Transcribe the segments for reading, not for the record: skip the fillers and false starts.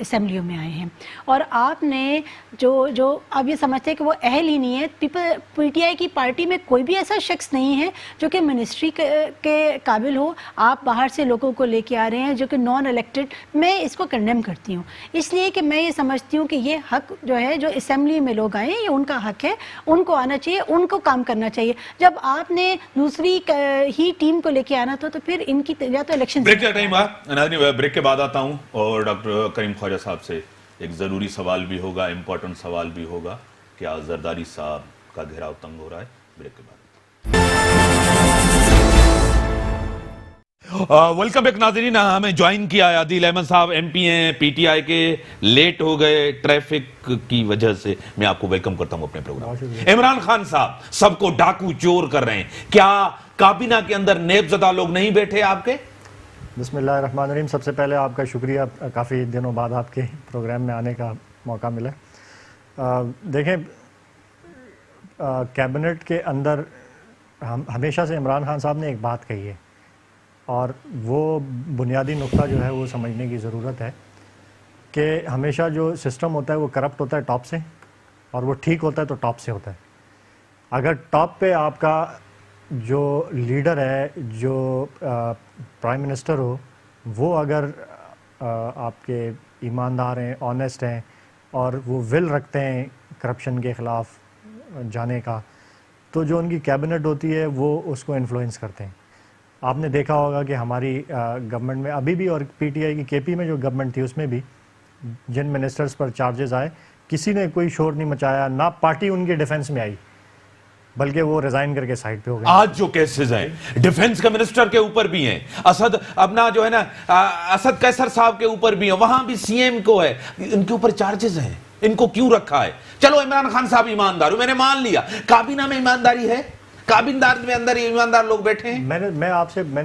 اسمبلیوں میں آئے ہیں، اور آپ نے جو آپ یہ سمجھتے ہیں کہ وہ اہل ہی نہیں ہے. پی ٹی آئی کی پارٹی میں کوئی بھی ایسا شخص نہیں ہے جو کہ منسٹری کے قابل ہو. آپ باہر سے لوگوں کو لے کے آ رہے ہیں جو کہ نان الیکٹڈ. میں اس کو کنڈیم کرتی ہوں، اس لیے کہ میں یہ سمجھتی ہوں کہ یہ حق جو ہے، جو اسمبلی میں لوگ آئے ہیں، یہ ان کا حق ہے، ان کو آنا چاہیے، ان کو کام کرنا چاہیے. جب آپ نے دوسری ہی ٹیم کو لے کے آنا تھا تو پھر ان کی یا تو الیکشن. بریک کا ٹائم بریک کے بعد آتا ہوں اور ڈاکٹر کریم خواجہ صاحب سے ایک ضروری سوال بھی ہوگا، امپورٹنٹ سوال بھی ہوگا. کیا زرداری صاحب کا گھیراؤ تنگ ہو رہا ہے؟ بریک کے بعد. ویلکم بیک ناظرین. ہمیں جوائن کیا ہے عادل احمد صاحب، ایم پی ہیں پی ٹی آئی کے، لیٹ ہو گئے ٹریفک کی وجہ سے. میں آپ کو ویلکم کرتا ہوں اپنے پروگرام. عمران خان صاحب سب کو ڈاکو چور کر رہے ہیں، کیا کابینہ کے اندر نیب زدہ لوگ نہیں بیٹھے آپ کے؟ بسم اللہ الرحمن الرحیم. سب سے پہلے آپ کا شکریہ، کافی دنوں بعد آپ کے پروگرام میں آنے کا موقع ملا. دیکھیں، کیبنٹ کے اندر ہمیشہ سے عمران خان صاحب نے ایک بات کہی ہے، اور وہ بنیادی نقطہ جو ہے وہ سمجھنے کی ضرورت ہے کہ ہمیشہ جو سسٹم ہوتا ہے وہ کرپٹ ہوتا ہے ٹاپ سے، اور وہ ٹھیک ہوتا ہے تو ٹاپ سے ہوتا ہے. اگر ٹاپ پہ آپ کا جو لیڈر ہے، جو پرائم منسٹر ہو، وہ اگر آپ کے ایماندار ہیں، آنیسٹ ہیں، اور وہ ول رکھتے ہیں کرپشن کے خلاف جانے کا، تو جو ان کی کیبنٹ ہوتی ہے وہ اس کو انفلوئنس کرتے ہیں. آپ نے دیکھا ہوگا کہ ہماری گورنمنٹ میں ابھی بھی، اور پی ٹی آئی کی کے پی میں جو گورنمنٹ تھی اس میں بھی، جن منسٹرز پر چارجز آئے کسی نے کوئی شور نہیں مچایا، نہ پارٹی ان کے ڈیفنس میں آئی، بلکہ وہ ریزائن کر کے سائڈ پہ ہو گئے. آج جو کیسز ہیں ڈیفنس کے منسٹر کے اوپر بھی ہیں، اسد اپنا جو ہے نا اسد قیصر صاحب کے اوپر بھی ہیں، وہاں بھی سی ایم کو ہے، ان کے اوپر چارجز ہیں. ان کو کیوں رکھا ہے؟ چلو عمران خان صاحب ایماندار ہو، میں نے مان لیا. کابینہ میں ایمانداری ہے؟ کابینہ میں اندر ایماندار لوگ بیٹھے ہیں؟ میں نے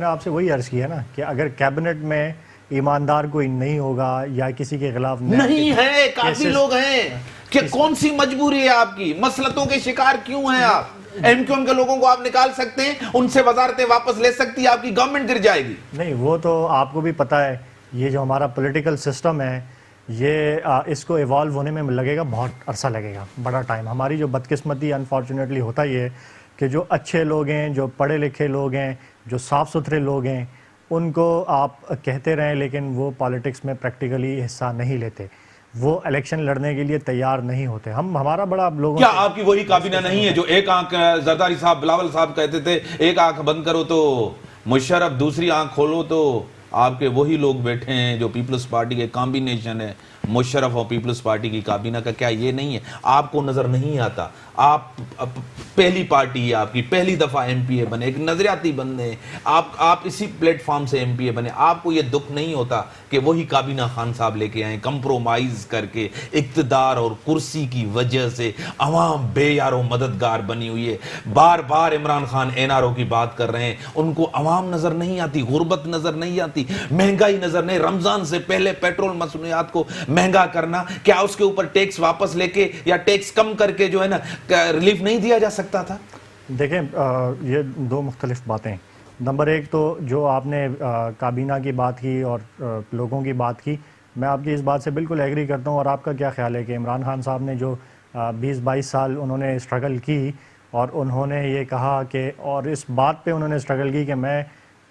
آپ سے وہی عرض کیا نا کہ اگر کیبنٹ میں ایماندار کوئی نہیں ہوگا یا کسی کے خلاف نہیں ہے، کافی لوگ ہیں. کہ کون سی مجبوری ہے آپ کی؟ مسلطوں کے شکار کیوں ہیں آپ؟ ایم کیو ایم کے لوگوں کو آپ نکال سکتے ہیں، ان سے وزارتیں واپس لے سکتی ہے، آپ کی گورنمنٹ گر جائے گی. نہیں، وہ تو آپ کو بھی پتا ہے، یہ جو ہمارا پولیٹیکل سسٹم ہے، یہ اس کو ایوالو ہونے میں لگے گا، بہت عرصہ لگے گا، بڑا ٹائم. ہماری جو بدقسمتی انفارچونیٹلی ہوتا یہ ہے کہ جو اچھے لوگ ہیں، جو پڑھے لکھے لوگ ہیں، جو صاف ستھرے لوگ ہیں، ان کو آپ کہتے رہیں لیکن وہ پالیٹکس میں پریکٹیکلی حصہ نہیں لیتے، وہ الیکشن لڑنے کے لیے تیار نہیں ہوتے. ہمارا بڑا لوگوں کیا آپ کی وہی کابینہ نہیں ہے جو ایک آنکھ زرداری صاحب بلاول صاحب کہتے تھے ایک آنکھ بند کرو تو مشرف، دوسری آنکھ کھولو تو آپ کے وہی لوگ بیٹھے ہیں جو پیپلز پارٹی کے کامبینیشن ہے، مشرف اور پیپلز پارٹی کی کابینہ کا؟ کیا یہ نہیں ہے؟ آپ کو نظر نہیں آتا؟ آپ پہلی پارٹی ہے، آپ کی پہلی دفعہ ایم پی اے بنے، ایک نظریاتی بندے ہیں آپ اسی پلیٹ فارم سے ایم پی اے بنے. آپ کو یہ دکھ نہیں ہوتا کہ وہی کابینہ خان صاحب لے کے آئیں، کمپرومائز کر کے؟ اقتدار اور کرسی کی وجہ سے عوام بے یار و مددگار بنی ہوئی ہے. بار بار Imran Khan N R O کی بات کر رہے ہیں، ان کو عوام نظر نہیں آتی، غربت نظر نہیں آتی، مہنگائی نظر نہیں. رمضان سے پہلے پیٹرول مصنوعات کو مہنگا کرنا، کیا اس کے اوپر ٹیکس واپس لے کے یا ٹیکس کم کر کے جو ہے نا ریلیف نہیں دیا جا سکتا تھا؟ دیکھیں، یہ دو مختلف باتیں. نمبر ایک تو جو آپ نے کابینہ کی بات کی اور لوگوں کی بات کی، میں آپ کی اس بات سے بالکل ایگری کرتا ہوں. اور آپ کا کیا خیال ہے کہ عمران خان صاحب نے جو 20-22 سال انہوں نے اسٹرگل کی، اور انہوں نے یہ کہا کہ، اور اس بات پہ انہوں نے اسٹرگل کی کہ میں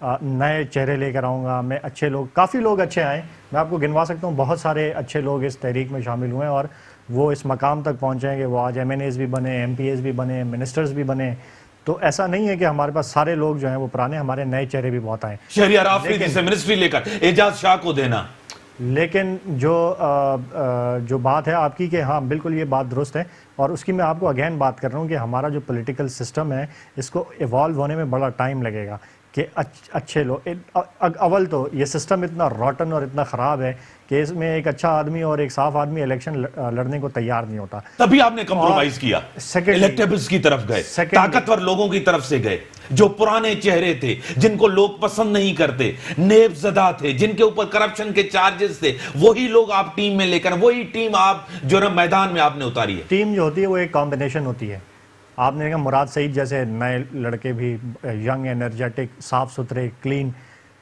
نئے چہرے لے کر آؤں گا، میں اچھے لوگ، کافی لوگ اچھے آئے، میں آپ کو گنوا سکتا ہوں، بہت سارے اچھے لوگ اس تحریک میں شامل ہوئے اور وہ اس مقام تک پہنچے ہیں کہ وہ آج ایم این ایز بھی بنے، ایم پی ایز بھی بنے، منسٹرز بھی بنے. تو ایسا نہیں ہے کہ ہمارے پاس سارے لوگ جو ہیں وہ پرانے، ہمارے نئے چہرے بھی بہت آئے. شہریار آفریدی سے منسٹری لے کر اعجاز شاہ کو دینا. لیکن جو بات ہے آپ کی کہ ہاں بالکل یہ بات درست ہے، اور اس کی میں آپ کو اگین بات کر رہا ہوں کہ ہمارا جو پولیٹیکل سسٹم ہے اس کو ایوالو ہونے میں بڑا ٹائم لگے گا. کہ اچھے لوگ، اول تو یہ سسٹم اتنا روٹن اور اتنا خراب ہے کہ اس میں ایک اچھا آدمی اور ایک صاف آدمی الیکشن لڑنے کو تیار نہیں ہوتا. تبھی آپ نے کمپرومائز کیا، الیکٹیبلز کی طرف گئے، طاقتور لوگوں کی طرف سے گئے، جو پرانے چہرے تھے، جن کو لوگ پسند نہیں کرتے، نیب زدہ تھے، جن کے اوپر کرپشن کے چارجز تھے، وہی لوگ آپ ٹیم میں لے کر، وہی ٹیم آپ جو نا میدان میں آپ نے اتاری ہے. ٹیم جو ہوتی ہے وہ ایک کمبینیشن ہوتی ہے. آپ نے کہا مراد سعید جیسے نئے لڑکے بھی، ینگ، انرجیٹک، صاف ستھرے، کلین،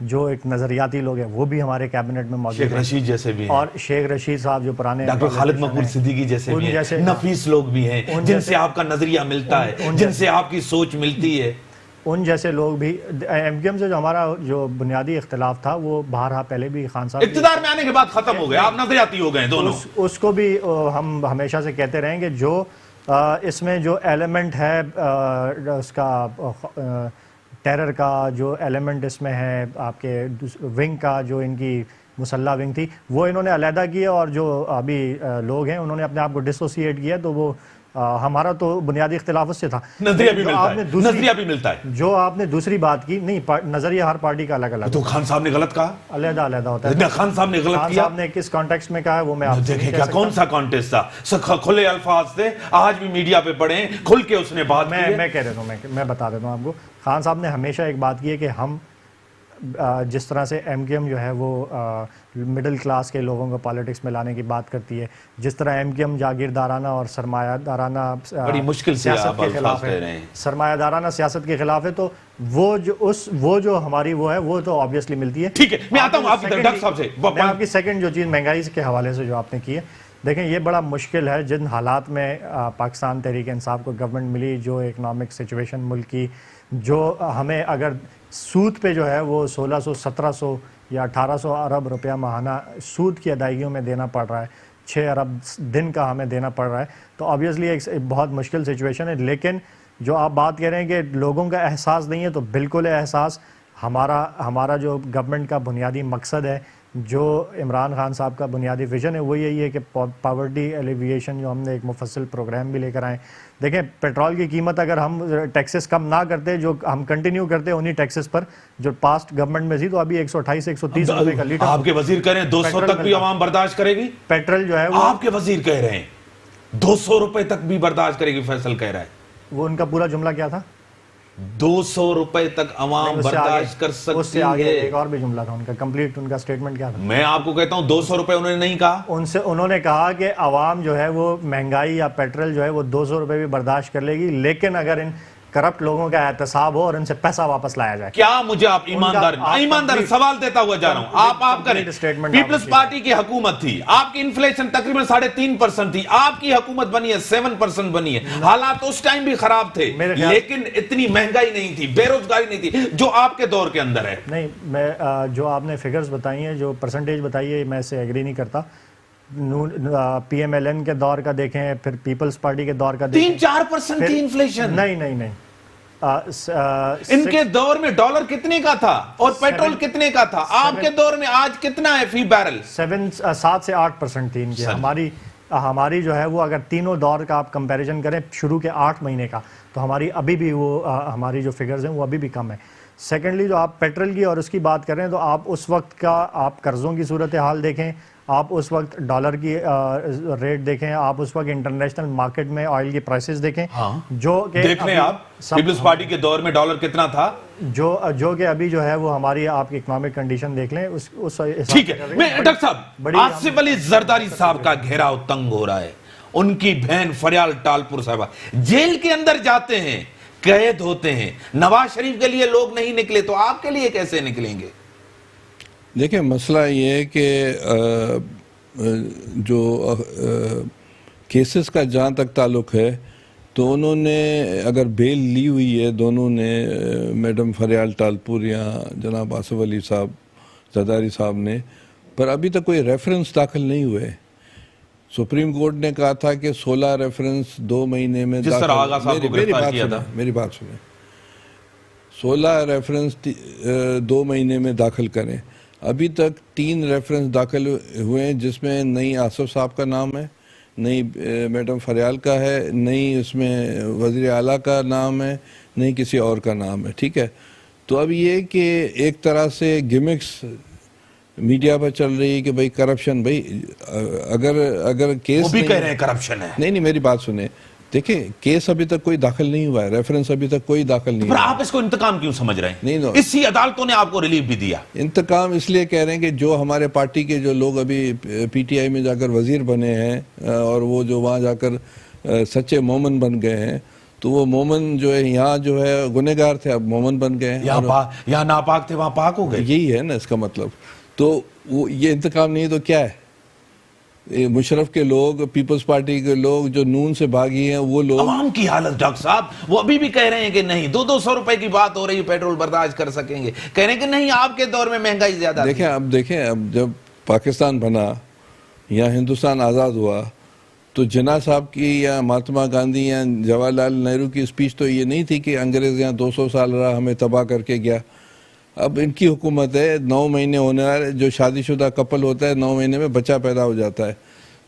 جو ایک نظریاتی لوگ ہیں وہ بھی ہمارے کیبنٹ میں موجود شیخ ہیں، رشید جیسے بھی ہیں، اور شیخ رشید صاحب جو پرانے ڈاکٹر خالد مقبول صدیقی جیسے بھی ہیں، نفیس لوگ بھی ہیں جن سے آپ کا نظریہ ملتا ہے، جن سے آپ کی سوچ ملتی ہے. ان جیسے لوگ بھی. ایم کیو ایم سے جو ہمارا جو بنیادی اختلاف تھا وہ بارہا پہلے بھی خان صاحب اقتدار میں آنے کے بعد ختم ہو گیا، آپ نظریاتی ہو گئے دونوں. اس کو بھی ہم ہمیشہ سے کہتے رہیں گے جو اس میں جو ایلیمنٹ ہے اس کا ٹیرر کا جو ایلیمنٹ اس میں ہے آپ کے ونگ کا، جو ان کی مسلح ونگ تھی وہ انہوں نے علیحدہ کیا، اور جو ابھی لوگ ہیں انہوں نے اپنے آپ کو ڈسوسیٹ کیا. تو وہ ہمارا تو بنیادی اختلاف اس سے تھا. نظریہ بھی ملتا ہے، نظریہ بھی ملتا ہے. جو آپ نے دوسری بات کی، نہیں نظریہ ہر پارٹی کا الگ الگ، تو خان صاحب نے غلط کہا، علیحدہ علیحدہ ہوتا ہے. خان صاحب نے غلط خان کیا. صاحب نے کس کانٹیکسٹ میں کہا ہے وہ میں آپ سے دیکھیں کیا کون سا کانٹیکسٹ تھا، کھلے الفاظ تھے، آج بھی میڈیا پہ پڑھیں، کھل کے اس نے بات کی. میں کہہ دیتا ہوں، میں بتا دیتا ہوں آپ کو. خان صاحب نے ہمیشہ ایک بات کی ہے کہ ہم جس طرح سے ایم کیو ایم جو ہے وہ مڈل کلاس کے لوگوں کو پالیٹکس میں لانے کی بات کرتی ہے، جس طرح ایم کیو ایم جاگیردارانہ اور سرمایہ دارانہ بڑی مشکل سے سیاست آپ کے الفاظ خلاف کہہ رہے ہے، ہیں. سرمایہ دارانہ سیاست کے خلاف ہے. تو وہ جو ہماری وہ ہے وہ تو آبویسلی ملتی ہے. ٹھیک ہے، میں آتا ہوں آپ کی طرف ڈاکٹر صاحب سے. میں آپ کی سیکنڈ جو چیز مہنگائی کے حوالے سے جو آپ نے کی ہے، دیکھیں یہ بڑا مشکل ہے. جن حالات میں پاکستان تحریک انصاف کو گورنمنٹ ملی، جو اکنامک سچویشن ملک کی، جو ہمیں اگر سود پہ جو ہے وہ 1600 1700 یا 1800 ارب روپیہ ماہانہ سود کی ادائیگیوں میں دینا پڑ رہا ہے، 6 ارب دن کا ہمیں دینا پڑ رہا ہے، تو آبویسلی ایک بہت مشکل سچویشن ہے. لیکن جو آپ بات کہہ رہے ہیں کہ لوگوں کا احساس نہیں ہے، تو بالکل ہے احساس. ہمارا جو گورنمنٹ کا بنیادی مقصد ہے، جو عمران خان صاحب کا بنیادی ویژن ہے، وہ یہی ہے کہ پاورٹی ایلیویشن، جو ہم نے ایک مفصل پروگرام بھی لے کر آئے. دیکھیں پیٹرول کی قیمت اگر ہم ٹیکسز کم نہ کرتے، جو ہم کنٹینیو کرتے انہی ٹیکسز پر جو پاسٹ گورنمنٹ میں تھی، تو ابھی 128 130 روپے کا لیٹر. آپ کے وزیر کہہ رہے ہیں 200 تک بھی عوام برداشت کرے گی. پیٹرول جو ہے وہ آپ کے وزیر کہہ رہے ہیں 200 روپے تک بھی برداشت کرے گی. فیصل کہہ رہا ہے وہ ان کا پورا جملہ کیا تھا، 200 روپے تک عوام برداشت کر اس سے سکتی آگے ہے. ایک اور بھی جملہ تھا ان کا کمپلیٹ، ان کا سٹیٹمنٹ کیا تھا. میں آپ کو کہتا ہوں 200 روپے انہوں نے نہیں کہا. انہوں نے کہا کہ عوام جو ہے وہ مہنگائی یا پیٹرول جو ہے وہ 200 روپے بھی برداشت کر لے گی، لیکن اگر ان کرپٹ لوگوں کا احتساب ہو اور ان سے پیسہ واپس لایا جائے. کیا مجھے آپ ایماندار سوال دیتا ہوا جا رہا ہوں، آپ کریں. پیپلز پارٹی کی حکومت تھی، آپ کی انفلیشن تقریباً 3.5% تھی، آپ کی حکومت بنی ہے 7% بنی ہے. حالات اس ٹائم بھی خراب تھے، لیکن اتنی مہنگائی نہیں تھی، بے روزگاری نہیں تھی جو آپ کے دور کے اندر ہے. نہیں، میں جو آپ نے فگرز بتائی ہیں، جو پرسنٹیج بتائی ہے، میں اس سے ایگری نہیں کرتا. پی ایم ایل این کے دور کا دیکھیں، پھر پیپلز پارٹی کے دور کا دیکھیں، 3-4% تھی انفلیشن. نہیں ان کے دور میں ڈالر کتنے کا تھا اور پیٹرول کتنے کا تھا؟ آپ کے دور میں آج کتنا ہے فی بیرل؟ 7 سے 8% تھی ان کی. ہماری جو ہے وہ اگر تینوں دور کا آپ کمپیریزن کریں، شروع کے 8 مہینے کا، تو ہماری ابھی بھی وہ ہماری جو فگرز ہیں وہ ابھی بھی کم ہے. سیکنڈلی جو آپ پیٹرول کی اور اس کی بات کریں، تو آپ اس وقت کا آپ قرضوں کی صورتحال دیکھیں، آپ اس وقت ڈالر کی ریٹ دیکھیں، آپ اس وقت انٹرنیشنل مارکیٹ میں آئل کی پرائسز دیکھیں، جو کہ دیکھ لیں آپ پیپلز پارٹی کے دور میں ڈالر کتنا تھا، جو کہ ابھی جو ہے وہ ہماری آپ کی اکنامک کنڈیشن دیکھ لیں اس ٹھیک ہے. میں ڈاکٹر صاحب آصف علی زرداری صاحب کا گھیراؤ تنگ ہو رہا ہے. ان کی بہن فریال ٹالپور صاحبہ جیل کے اندر جاتے ہیں، قید ہوتے ہیں. نواز شریف کے لیے لوگ نہیں نکلے، تو آپ کے لیے کیسے نکلیں گے؟ دیکھیں مسئلہ یہ ہے کہ جو کیسز کا جہاں تک تعلق ہے، تو انہوں نے اگر بیل لی ہوئی ہے دونوں نے، میڈم فریال ٹالپور یا جناب آصف علی صاحب زرداری صاحب نے، پر ابھی تک کوئی ریفرنس داخل نہیں ہوئے. سپریم کورٹ نے کہا تھا کہ 16 ریفرنس 2 مہینے میں جس طرح آغا صاحب کو گرفتار کیا تھا. میری بات سنیں، 16 ریفرنس 2 مہینے میں داخل کریں. ابھی تک 3 ریفرنس داخل ہوئے ہیں، جس میں نئی آصف صاحب کا نام ہے، نئی میڈم فریال کا ہے، نئی اس میں وزیر اعلیٰ کا نام ہے، نئی کسی اور کا نام ہے. ٹھیک ہے، تو اب یہ کہ ایک طرح سے گمکس میڈیا پر چل رہی ہے کہ بھائی کرپشن، بھائی اگر کیس وہ بھی کہہ رہے ہیں کرپشن ہے. نہیں میری بات سنیں، دیکھیں کیس ابھی تک کوئی داخل نہیں ہوا ہے، ریفرنس ابھی تک کوئی داخل نہیں پر ہوا. آپ اس کو انتقام کیوں سمجھ رہے ہیں؟ نہیں اسی عدالتوں نے آپ کو ریلیف بھی دیا. انتقام اس لیے کہہ رہے ہیں کہ جو ہمارے پارٹی کے جو لوگ ابھی پی ٹی آئی میں جا کر وزیر بنے ہیں، اور وہ جو وہاں جا کر سچے مومن بن گئے ہیں، تو وہ مومن جو ہے یہاں جو ہے گنہگار تھے، اب مومن بن گئے ہیں. یہاں ناپاک تھے وہاں پاک ہو گئے. یہی ہے نا اس کا مطلب. تو وہ یہ انتقام نہیں تو کیا ہے؟ مشرف کے لوگ، پیپلز پارٹی کے لوگ جو نون سے بھاگی ہیں، وہ لوگ. عوام کی حالت ڈاکٹر صاحب، وہ ابھی بھی کہہ رہے ہیں کہ نہیں 200 روپے کی بات ہو رہی ہے، پیٹرول برداشت کر سکیں گے. کہہ رہے ہیں کہ نہیں آپ کے دور میں مہنگائی زیادہ. دیکھیں اب جب پاکستان بنا یا ہندوستان آزاد ہوا تو جناح صاحب کی یا مہاتما گاندھی یا جواہر لال نہرو کی اسپیچ تو یہ نہیں تھی کہ انگریز یہاں 200 سال رہا ہمیں تباہ کر کے گیا. اب ان کی حکومت ہے، 9 مہینے ہونے والے، جو شادی شدہ کپل ہوتا ہے 9 مہینے میں بچہ پیدا ہو جاتا ہے.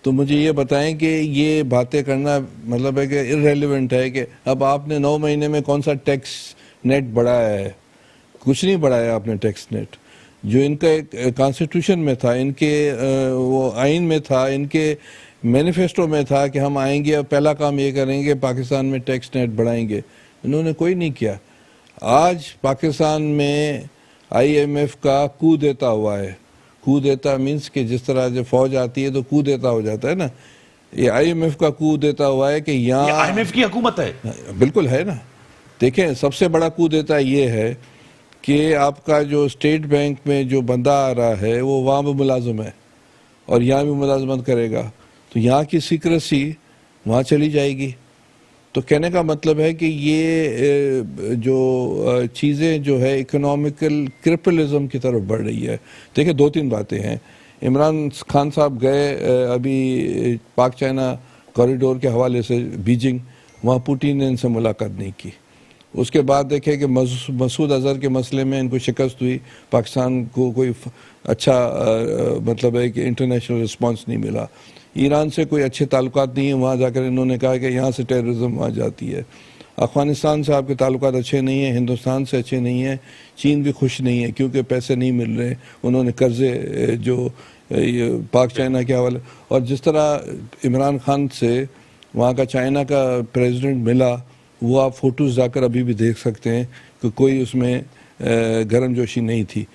تو مجھے یہ بتائیں کہ یہ باتیں کرنا مطلب ہے کہ irrelevant ہے کہ اب آپ نے 9 مہینے میں کون سا ٹیکس نیٹ بڑھایا ہے؟ کچھ نہیں بڑھایا آپ نے ٹیکس نیٹ. جو ان کا ایک کانسٹیٹیوشن میں تھا، ان کے وہ آئین میں تھا، ان کے مینیفیسٹو میں تھا کہ ہم آئیں گے اور پہلا کام یہ کریں گے پاکستان میں ٹیکس نیٹ بڑھائیں گے. انہوں نے کوئی نہیں کیا. آج پاکستان میں آئی ایم ایف کا کو دیتا ہوا ہے. کو دیتا مینس کہ جس طرح جو فوج آتی ہے تو کو دیتا ہو جاتا ہے نا. یہ آئی ایم ایف کا کو دیتا ہوا ہے کہ یہاں آئی ایم ایف کی حکومت ہے. بالکل ہے نا. دیکھیں سب سے بڑا کو دیتا یہ ہے کہ آپ کا جو اسٹیٹ بینک میں جو بندہ آ رہا ہے وہ وہاں بھی ملازم ہے اور یہاں بھی ملازمت کرے گا، تو یہاں کی سیکریسی وہاں چلی جائے گی. تو کہنے کا مطلب ہے کہ یہ جو چیزیں جو ہے اکنامیکل کرپلزم کی طرف بڑھ رہی ہے. دیکھیں 2-3 باتیں ہیں. عمران خان صاحب گئے ابھی پاک چائنا کوریڈور کے حوالے سے بیجنگ، وہاں پوٹین نے ان سے ملاقات نہیں کی. اس کے بعد دیکھیں کہ مسعود اظہر کے مسئلے میں ان کو شکست ہوئی، پاکستان کو کوئی اچھا مطلب ہے کہ انٹرنیشنل رسپانس نہیں ملا. ایران سے کوئی اچھے تعلقات نہیں ہیں، وہاں جا کر انہوں نے کہا کہ یہاں سے ٹیررزم وہاں جاتی ہے. افغانستان سے آپ کے تعلقات اچھے نہیں ہیں، ہندوستان سے اچھے نہیں ہیں، چین بھی خوش نہیں ہے کیونکہ پیسے نہیں مل رہے. انہوں نے قرضے جو پاک چائنا کے حوالے، اور جس طرح عمران خان سے وہاں کا چائنا کا پریزیڈنٹ ملا، وہ آپ فوٹوز جا کر ابھی بھی دیکھ سکتے ہیں کہ کوئی اس میں گرم جوشی نہیں تھی.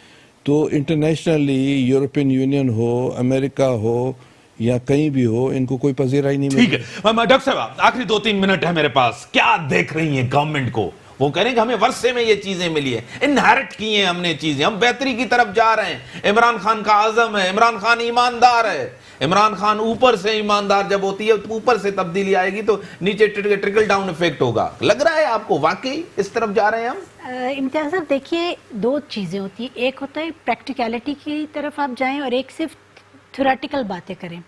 تو انٹرنیشنلی یورپین یونین ہو، امریکہ ہو یا کہیں بھی ہو، ان کو کوئی پذیرائی نہیں ملتی. ٹھیک ہے ڈاکٹر صاحب، آخری 2-3 منٹ ہے میرے پاس. کیا دیکھ رہی ہیں گورنمنٹ کو؟ وہ کہہ رہے ہیں کہ ہمیں ورثے میں یہ چیزیں ملی ہیں، انہیرٹ کی ہیں ہم نے چیزیں، ہم بہتری کی طرف جا رہے ہیں. عمران خان کا عزم ہے، عمران خان ایماندار ہے. عمران خان اوپر سے ایماندار جب ہوتی ہے تو اوپر سے تبدیلی آئے گی تو نیچے ٹرکل ڈاؤن ایفیکٹ ہوگا. لگ رہا ہے آپ کو واقعی اس طرف جا رہے ہیں ہم؟ امتیاز صاحب دیکھیے 2 چیزیں ہوتی ہیں. ایک ہوتا ہے پریکٹیکلٹی کی طرف آپ جائیں اور ایک صرف تھیوریٹیکل باتیں کریں.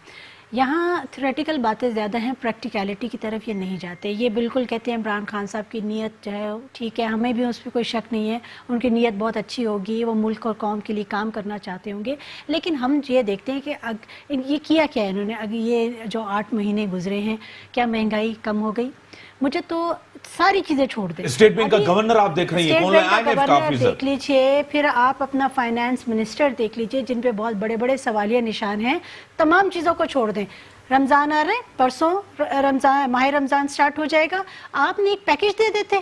یہاں تھیوریٹیکل باتیں زیادہ ہیں، پریکٹیکلٹی کی طرف یہ نہیں جاتے. یہ بالکل کہتے ہیں عمران خان صاحب کی نیت جو ہے ٹھیک ہے، ہمیں بھی اس پہ کوئی شک نہیں ہے، ان کی نیت بہت اچھی ہوگی، وہ ملک اور قوم کے لیے کام کرنا چاہتے ہوں گے. لیکن ہم یہ دیکھتے ہیں کہ یہ کیا ہے انہوں نے. اگر یہ جو 8 مہینے گزرے ہیں، کیا مہنگائی کم ہو گئی؟ مجھے تو ساری چیزیں چھوڑ دیں. اسٹیٹ بینک کا گورنر آپ دیکھ رہی ہیں، اسٹیٹ بینک کا گورنر دیکھ لیجئے، پھر آپ اپنا فائنانس منسٹر دیکھ لیجئے جن پہ بہت بڑے بڑے سوالیہ نشان ہیں. تمام چیزوں کو چھوڑ دیں. رمضان آ رہے ہیں، پرسوں ماہ رمضان سٹارٹ ہو جائے گا. آپ نے ایک پیکج دے دیتے.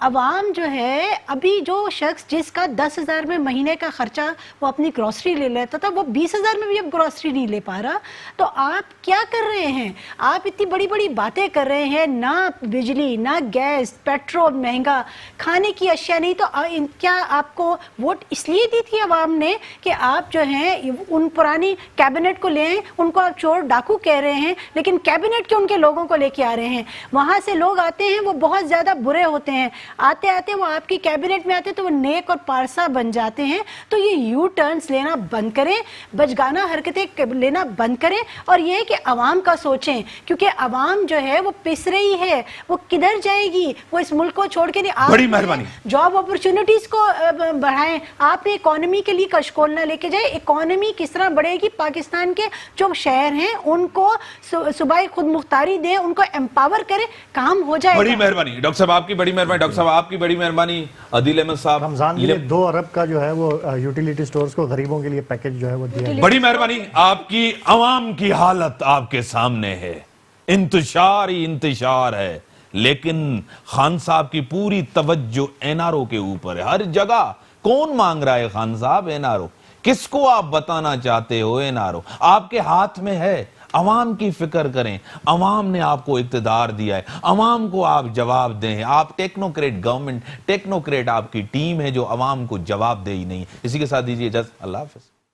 عوام جو ہے، ابھی جو شخص جس کا 10,000 میں مہینے کا خرچہ وہ اپنی گروسری لے لیتا تھا، وہ 20,000 میں بھی اب گروسری نہیں لے پا رہا. تو آپ کیا کر رہے ہیں؟ آپ اتنی بڑی بڑی باتیں کر رہے ہیں، نہ بجلی، نہ گیس، پیٹرول مہنگا، کھانے کی اشیاء نہیں. تو کیا آپ کو ووٹ اس لیے دی تھی عوام نے کہ آپ جو ہیں ان پرانی کیبنٹ کو لیں؟ ان کو آپ چور ڈاکو کہہ رہے ہیں، لیکن کیبنٹ کے ان کے لوگوں کو لے کے آ رہے ہیں. وہاں سے لوگ آتے ہیں، وہ بہت زیادہ برے ہوتے ہیں. آتے آتے وہ آپ کی کیبنٹ میں آتے تو وہ نیک اور پارسا بن جاتے ہیں. تو یہ یو ٹرنز لینا بند کریں، بچگانہ حرکتیں لینا بند کریں، اور یہ کہ عوام کا سوچیں، کیونکہ عوام جو ہے وہ پس رہی ہے. وہ کدھر جائے گی؟ وہ اس ملک کو چھوڑ کے نہیں. بڑی مہربانی. جاب اپرچونٹیز کو بڑھائیں. آپ نے اکانومی کے لیے کشکول نہ لے کے جائے. اکانومی کس طرح بڑھے گی؟ پاکستان کے جو شہر ہیں ان کو صوبائی خود مختاری دیں، ان کو امپاور کریں، کام ہو جائے گا. بڑی مہربانی ڈاکٹر صاحب، آپ کی بڑی مہربانی. ڈاکٹر صاحب آپ کی بڑی مہربانی. عدیل احمد صاحب، رمضان کے لیے 2 ارب کا جو ہے وہ یوٹیلیٹی سٹورز کو غریبوں کے لیے پیکج جو ہے وہ دیا. بڑی مہربانی. آپ کی عوام کی حالت آپ کے سامنے ہے، انتشار ہی انتشار ہے. لیکن خان صاحب کی پوری توجہ این آر او کے اوپر ہے. ہر جگہ کون مانگ رہا ہے خان صاحب این آر او؟ کس کو آپ بتانا چاہتے ہو این آر او؟ آپ کے ہاتھ میں ہے. عوام کی فکر کریں. عوام نے آپ کو اقتدار دیا ہے, عوام کو آپ جواب دیں. آپ ٹیکنوکریٹ گورنمنٹ, ٹیکنوکریٹ آپ کی ٹیم ہے جو عوام کو جواب دے ہی نہیں. اسی کے ساتھ دیجیے اجازت, اللہ حافظ.